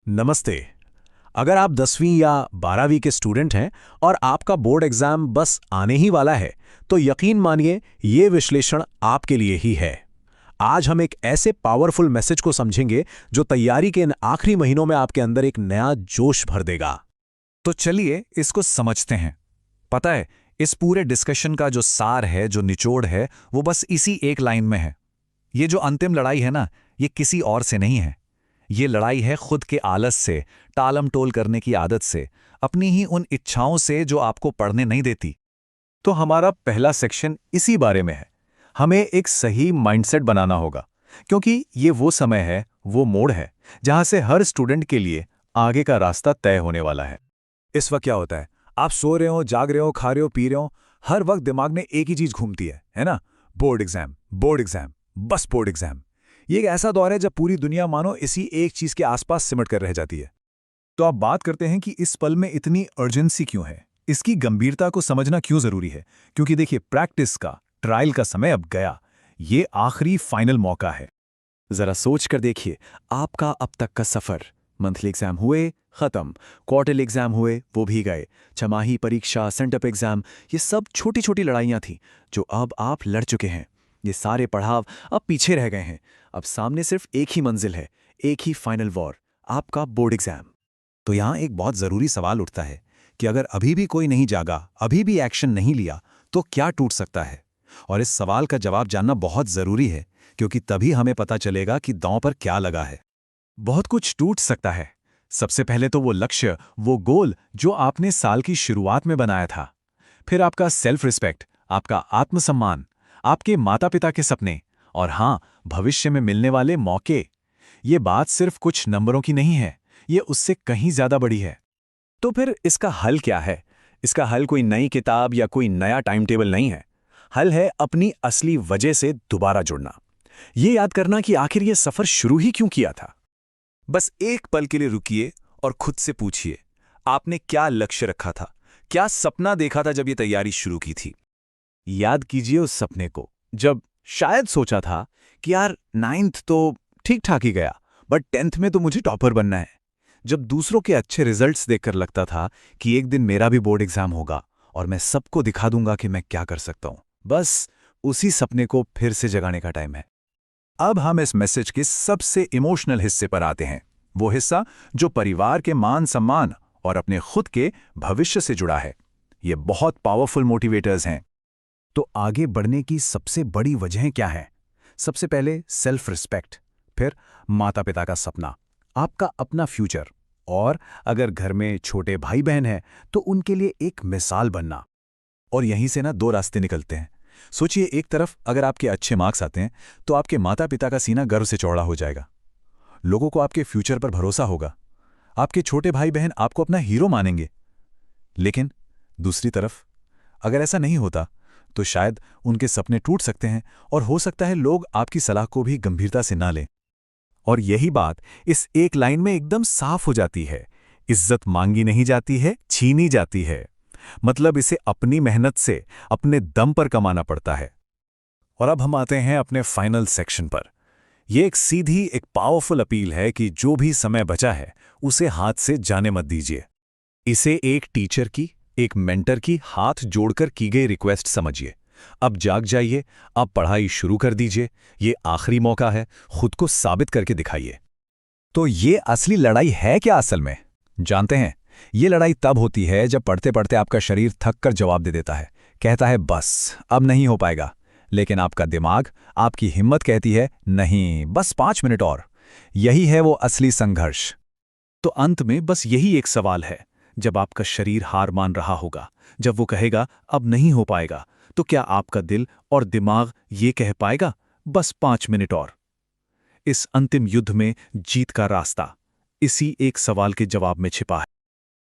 नमस्ते। अगर आप 10वीं या 12वीं के स्टूडेंट हैं और आपका बोर्ड एग्जाम बस आने ही वाला है, तो यकीन मानिए ये विश्लेषण आपके लिए ही है। आज हम एक ऐसे पावरफुल मैसेज को समझेंगे जो तैयारी के इन आखिरी महीनों में आपके अंदर एक नया जोश भर देगा। तो चलिए इसको समझते हैं। पता है, इस पूरे डिस्कशन का जो सार है, जो निचोड़ है, वो बस इसी एक लाइन में है। ये जो अंतिम लड़ाई है ना, ये किसी और से नहीं है। ये लड़ाई है खुद के आलस से, टालम टोल करने की आदत से, अपनी ही उन इच्छाओं से जो आपको पढ़ने नहीं देती। तो हमारा पहला सेक्शन इसी बारे में है। हमें एक सही माइंडसेट बनाना होगा, क्योंकि ये वो समय है, वो मोड़ है, जहां से हर स्टूडेंट के लिए आगे का रास्ता तय होने वाला है। इस वक्त क्या होता है, आप सो रहे हो, जाग रहे हो, खा रहे हो, पी रहे हो, हर वक्त दिमाग में एक ही चीज घूमती है ना? बोर्ड एग्जाम, बोर्ड एग्जाम, बस बोर्ड एग्जाम। ये एक ऐसा दौर है जब पूरी दुनिया मानो इसी एक चीज के आसपास सिमट कर रह जाती है। तो आप बात करते हैं कि इस पल में इतनी अर्जेंसी क्यों है, इसकी गंभीरता को समझना क्यों जरूरी है। क्योंकि देखिए, प्रैक्टिस का, ट्रायल का समय अब गया। ये आखिरी फाइनल मौका है। जरा सोच कर देखिए, आपका अब तक का सफर। मंथली एग्जाम हुए, खत्म। क्वार्टरली एग्जाम हुए, वो भी गए। छमाही परीक्षा, सेंटअप एग्जाम, ये सब छोटी छोटी लड़ाइयां थीं जो अब आप लड़ चुके हैं। ये सारे पड़ाव अब पीछे रह गए हैं। अब सामने सिर्फ एक ही मंजिल है, एक ही फाइनल वॉर, आपका बोर्ड एग्जाम। तो यहां एक बहुत जरूरी सवाल उठता है कि अगर अभी भी कोई नहीं जागा, अभी भी एक्शन नहीं लिया, तो क्या टूट सकता है? और इस सवाल का जवाब जानना बहुत जरूरी है, क्योंकि तभी हमें पता चलेगा कि दांव पर क्या लगा है। बहुत कुछ टूट सकता है। सबसे पहले तो वो लक्ष्य, वो गोल जो आपने साल की शुरुआत में बनाया था। फिर आपका सेल्फ रिस्पेक्ट, आपका आत्मसम्मान, आपके माता पिता के सपने, और हां, भविष्य में मिलने वाले मौके। ये बात सिर्फ कुछ नंबरों की नहीं है, ये उससे कहीं ज्यादा बड़ी है। तो फिर इसका हल क्या है? इसका हल कोई नई किताब या कोई नया टाइम टेबल नहीं है। हल है अपनी असली वजह से दोबारा जुड़ना। ये याद करना कि आखिर ये सफर शुरू ही क्यों किया था। बस एक पल के लिए रुकिए और खुद से पूछिए, आपने क्या लक्ष्य रखा था, क्या सपना देखा था जब ये तैयारी शुरू की थी? याद कीजिए उस सपने को, जब शायद सोचा था कि यार 9th तो ठीक ठाक ही गया, बट 10th में तो मुझे टॉपर बनना है। जब दूसरों के अच्छे रिजल्ट्स देखकर लगता था कि एक दिन मेरा भी बोर्ड एग्जाम होगा और मैं सबको दिखा दूंगा कि मैं क्या कर सकता हूं। बस उसी सपने को फिर से जगाने का टाइम है। अब हम इस मैसेज के सबसे इमोशनल हिस्से पर आते हैं, वो हिस्सा जो परिवार के मान सम्मान और अपने खुद के भविष्य से जुड़ा है। ये बहुत पावरफुल मोटिवेटर्स हैं। तो आगे बढ़ने की सबसे बड़ी वजहें क्या हैं? सबसे पहले सेल्फ रिस्पेक्ट, फिर माता पिता का सपना, आपका अपना फ्यूचर, और अगर घर में छोटे भाई बहन हैं तो उनके लिए एक मिसाल बनना। और यहीं से ना दो रास्ते निकलते हैं। सोचिए, एक तरफ अगर आपके अच्छे मार्क्स आते हैं तो आपके माता पिता का सीना गर्व से चौड़ा हो जाएगा। लोगों को आपके फ्यूचर पर भरोसा होगा। आपके छोटे भाई बहन आपको अपना हीरो मानेंगे। लेकिन दूसरी तरफ अगर ऐसा नहीं होता तो शायद उनके सपने टूट सकते हैं, और हो सकता है लोग आपकी सलाह को भी गंभीरता से ना लें। और यही बात इस एक लाइन में एकदम साफ हो जाती है। इज्जत मांगी नहीं जाती है, छीनी जाती है। मतलब इसे अपनी मेहनत से, अपने दम पर कमाना पड़ता है। और अब हम आते हैं अपने फाइनल सेक्शन पर। यह एक सीधी, एक पावरफुल अपील है कि जो भी समय बचा है उसे हाथ से जाने मत दीजिए। इसे एक टीचर की, एक मेंटर की हाथ जोड़कर की गई रिक्वेस्ट समझिए। अब जाग जाइए, अब पढ़ाई शुरू कर दीजिए। ये आखिरी मौका है, खुद को साबित करके दिखाइए। तो ये असली लड़ाई है क्या असल में? जानते हैं, ये लड़ाई तब होती है जब पढ़ते पढ़ते आपका शरीर थक कर जवाब दे देता है, कहता है बस अब नहीं हो पाएगा। लेकिन आपका दिमाग, आपकी हिम्मत कहती है नहीं, बस 5 मिनट और। यही है वो असली संघर्ष। तो अंत में बस यही एक सवाल है, जब आपका शरीर हार मान रहा होगा, जब वो कहेगा अब नहीं हो पाएगा, तो क्या आपका दिल और दिमाग ये कह पाएगा बस 5 मिनट और? इस अंतिम युद्ध में जीत का रास्ता इसी एक सवाल के जवाब में छिपा है।